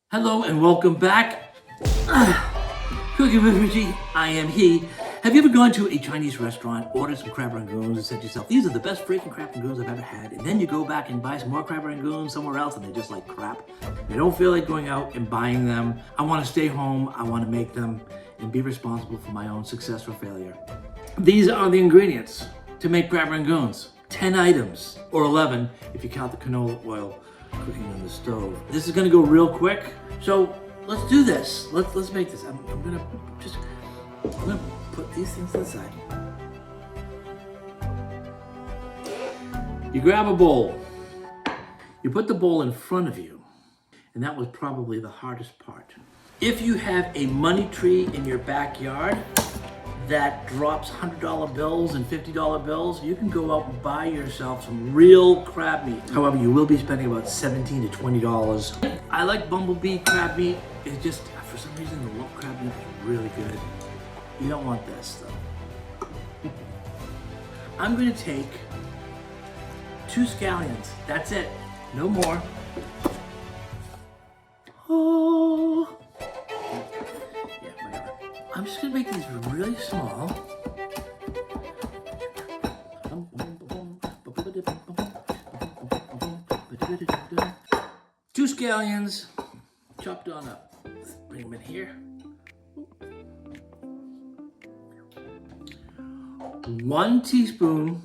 Hello and welcome back. Cooking with Richie, I am he. Have you ever gone to a Chinese restaurant, ordered some crab rangoons, and said to yourself, these are the best freaking crab rangoons I've ever had, and then you go back and buy some more crab rangoons somewhere else and they're just like crap? I don't feel like going out and buying them. I want to stay home, I want to make them, and be responsible for my own success or failure. These are the ingredients to make crab rangoons. 10 items, or 11 if you count the canola oil cooking on the stove. This is gonna go real quick, so let's do this. Let's make this. I'm gonna put these things to the side. You grab a bowl. You put the bowl in front of you, and that was probably the hardest part. If you have a money tree in your backyard that drops $100 bills and $50 bills, you can go out and buy yourself some real crab meat. However, you will be spending about $17 to $20. I like bumblebee crab meat. It's just, for some reason, the lump crab meat is really good. You don't want this though. I'm gonna take 2 scallions. That's it, no more. Oh. I'm just gonna make these really small. 2 scallions, chopped on up. Bring them in here. 1 teaspoon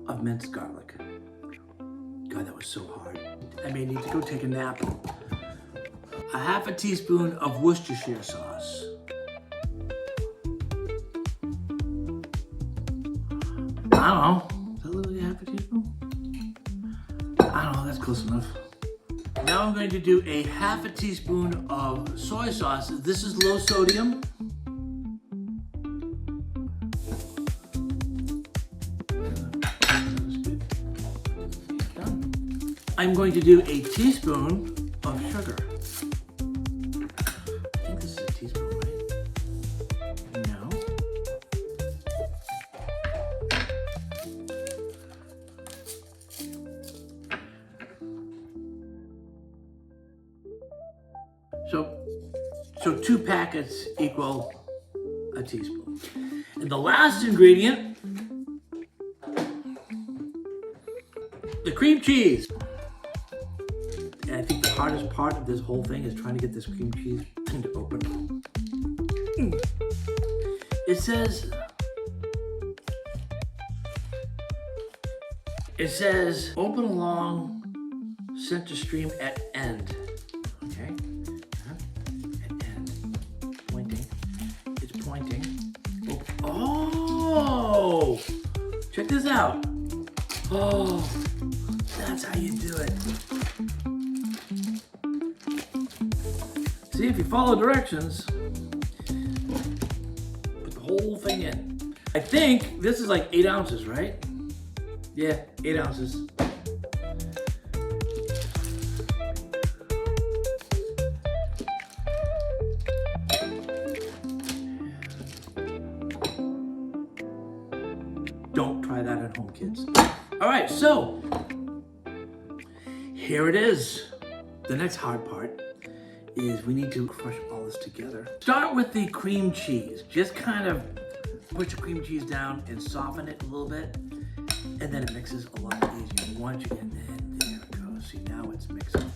of minced garlic. God, that was so hard. I may need to go take a nap. A 1/2 teaspoon of Worcestershire sauce. I don't know. Is that literally 1/2 teaspoon? I don't know, that's close enough. Now I'm going to do a 1/2 teaspoon of soy sauce. This is low sodium. I'm going to do a teaspoon of sugar. I think this is a teaspoon, right? No. So 2 packets equal a teaspoon. And the last ingredient, the cream cheese. And I think the hardest part of this whole thing is trying to get this cream cheese to open. It says open along center stream at end. Okay? At end. Pointing. It's pointing. Oh! Check this out. Oh, that's how you do it. See, if you follow directions, put the whole thing in. I think this is like 8 ounces, right? Yeah, 8 ounces. Don't try that at home, kids. All right, so here it is. The next hard part is we need to crush all this together. Start with the cream cheese. Just kind of push the cream cheese down and soften it a little bit, and then it mixes a lot easier. Once you get in, there it goes. See, now it's mixing.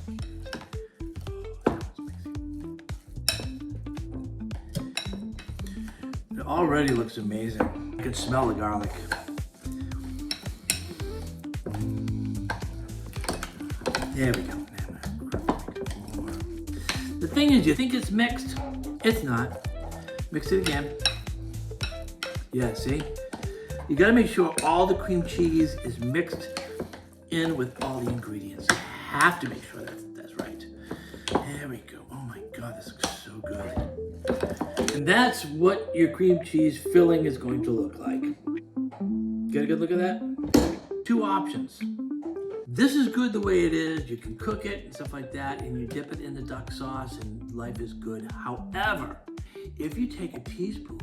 It already looks amazing. I can smell the garlic. There we go. The thing is, you think it's mixed. It's not. Mix it again. Yeah, see? You gotta make sure all the cream cheese is mixed in with all the ingredients. You have to make sure that's right. There we go. Oh my God, this looks so good. And that's what your cream cheese filling is going to look like. Get a good look at that? 2 options. This is good the way it is. You can cook it and stuff like that, and you dip it in the duck sauce and life is good. However, if you take a teaspoon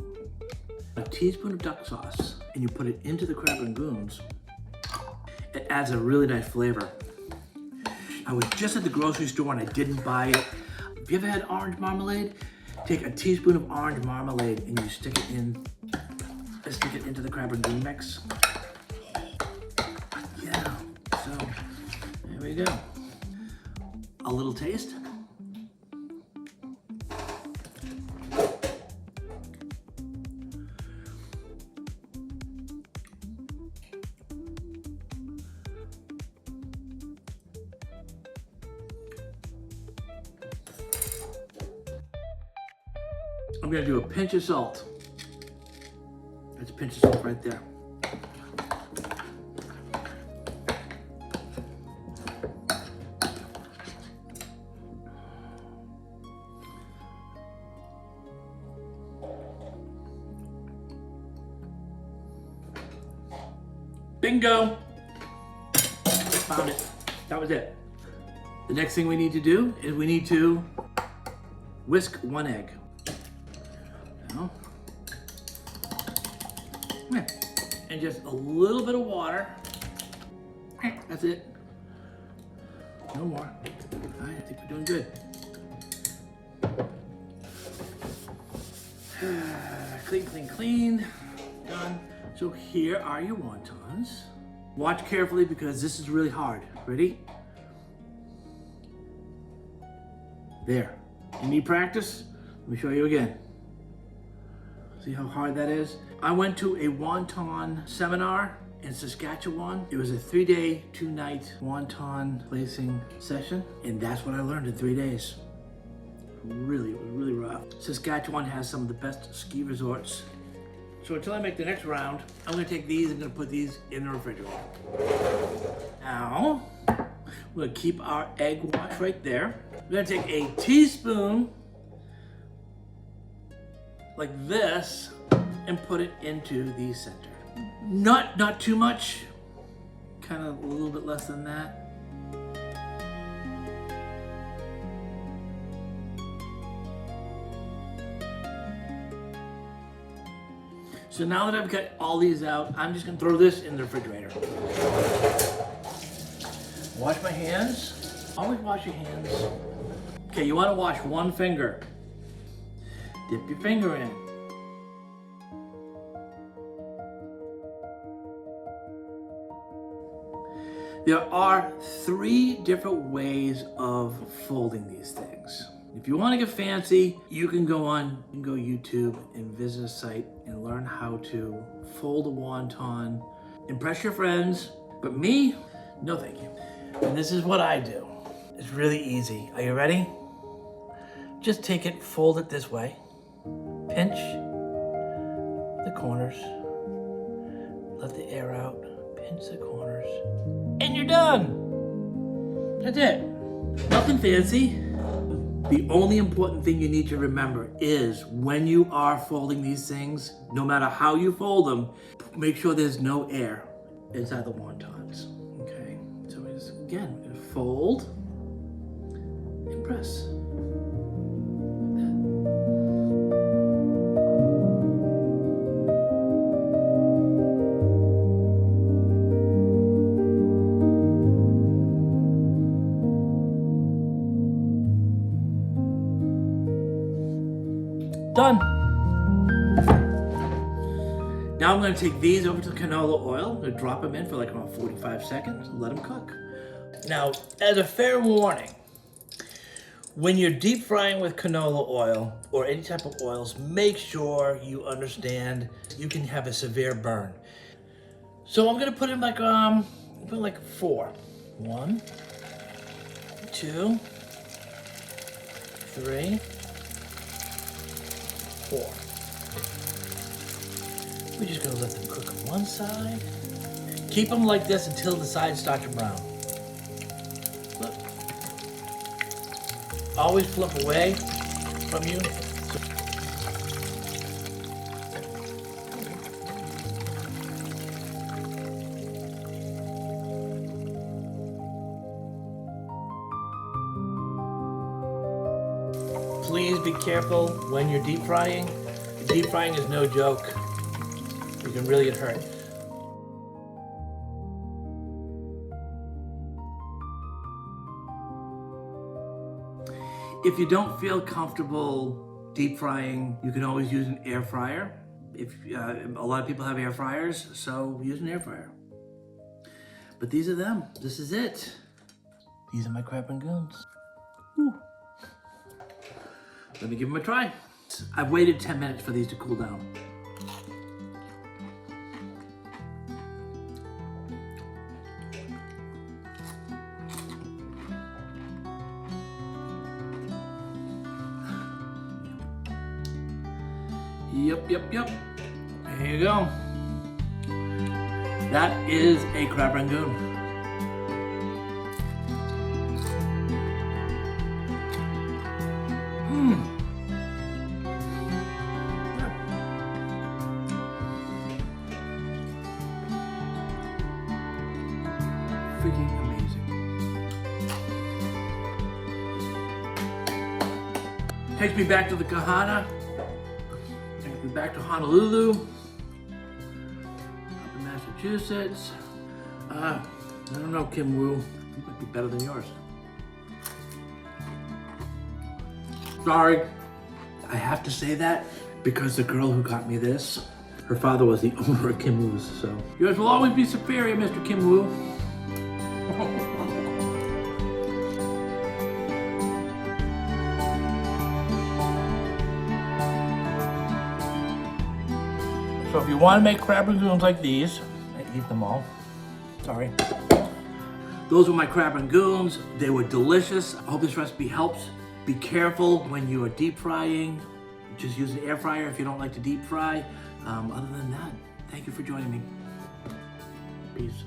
of duck sauce and you put it into the crab rangoons, it adds a really nice flavor. I was just at the grocery store and I didn't buy it. Have you ever had orange marmalade? Take a teaspoon of orange marmalade and you stick it into the crab rangoon mix. Yeah, so there we go. A little taste. I'm gonna do a pinch of salt. That's a pinch of salt right there. Bingo! Found it. That was it. The next thing we need to do is we need to whisk 1 egg. Now, and just a little bit of water. That's it. No more. All right, I think we're doing good. Clean, clean, clean. Done. So here are your wontons. Watch carefully because this is really hard. Ready? There. You need practice? Let me show you again. See how hard that is? I went to a wonton seminar in Saskatchewan. It was a 3-day, 2-night wonton placing session, and that's what I learned in 3 days. It was really rough. Saskatchewan has some of the best ski resorts. So until I make the next round, I'm gonna take these and gonna put these in the refrigerator. Now, we're gonna keep our egg wash right there. We're gonna take a teaspoon like this and put it into the center. Not too much, kind of a little bit less than that. So now that I've got all these out, I'm just gonna throw this in the refrigerator. Wash my hands. Always wash your hands. Okay, you wanna wash one finger. Dip your finger in. There are 3 different ways of folding these things. If you want to get fancy, you can go YouTube and visit a site and learn how to fold a wonton. Impress your friends, but me, no thank you. And this is what I do. It's really easy. Are you ready? Just take it, fold it this way. Pinch the corners. Let the air out. Pinch the corners. And you're done. That's it. Nothing fancy. The only important thing you need to remember is when you are folding these things, no matter how you fold them, make sure there's no air inside the wontons. Okay, so we just, again, we're gonna fold and press. Done. Now I'm going to take these over to canola oil. I'm going to drop them in for like around 45 seconds and let them cook. Now, as a fair warning, when you're deep frying with canola oil or any type of oils, make sure you understand you can have a severe burn. So I'm going to put in like 4. 1, 2, 3, 4. We're just gonna let them cook on one side. Keep them like this until the sides start to brown. Look. Always flip away from you. Please be careful when you're deep frying. Deep frying is no joke. You can really get hurt. If you don't feel comfortable deep frying, you can always use an air fryer. If a lot of people have air fryers, so use an air fryer. But these are them. This is it. These are my crab rangoons. Woo. Let me give them a try. I've waited 10 minutes for these to cool down. Yep. There you go. That is a crab rangoon. Freaking amazing. Takes me back to the Kahana. Takes me back to Honolulu. Up in Massachusetts. I don't know, Kim Woo. It might be better than yours. Sorry. I have to say that because the girl who got me this, her father was the owner of Kim Woo's, so. Yours will always be superior, Mr. Kim Woo. So if you want to make crab rangoons like these, I eat them all. Sorry. Those were my crab rangoons. They were delicious. I hope this recipe helps. Be careful when you are deep frying. Just use an air fryer if you don't like to deep fry. Other than that, thank you for joining me. Peace.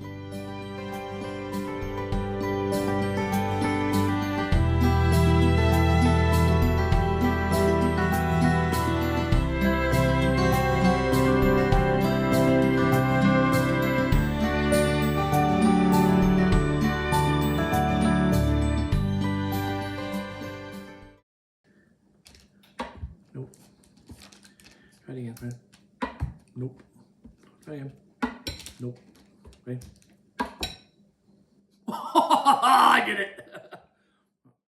Nope. Try it again, friend. Nope. Try again. Nope. Ready? I did it.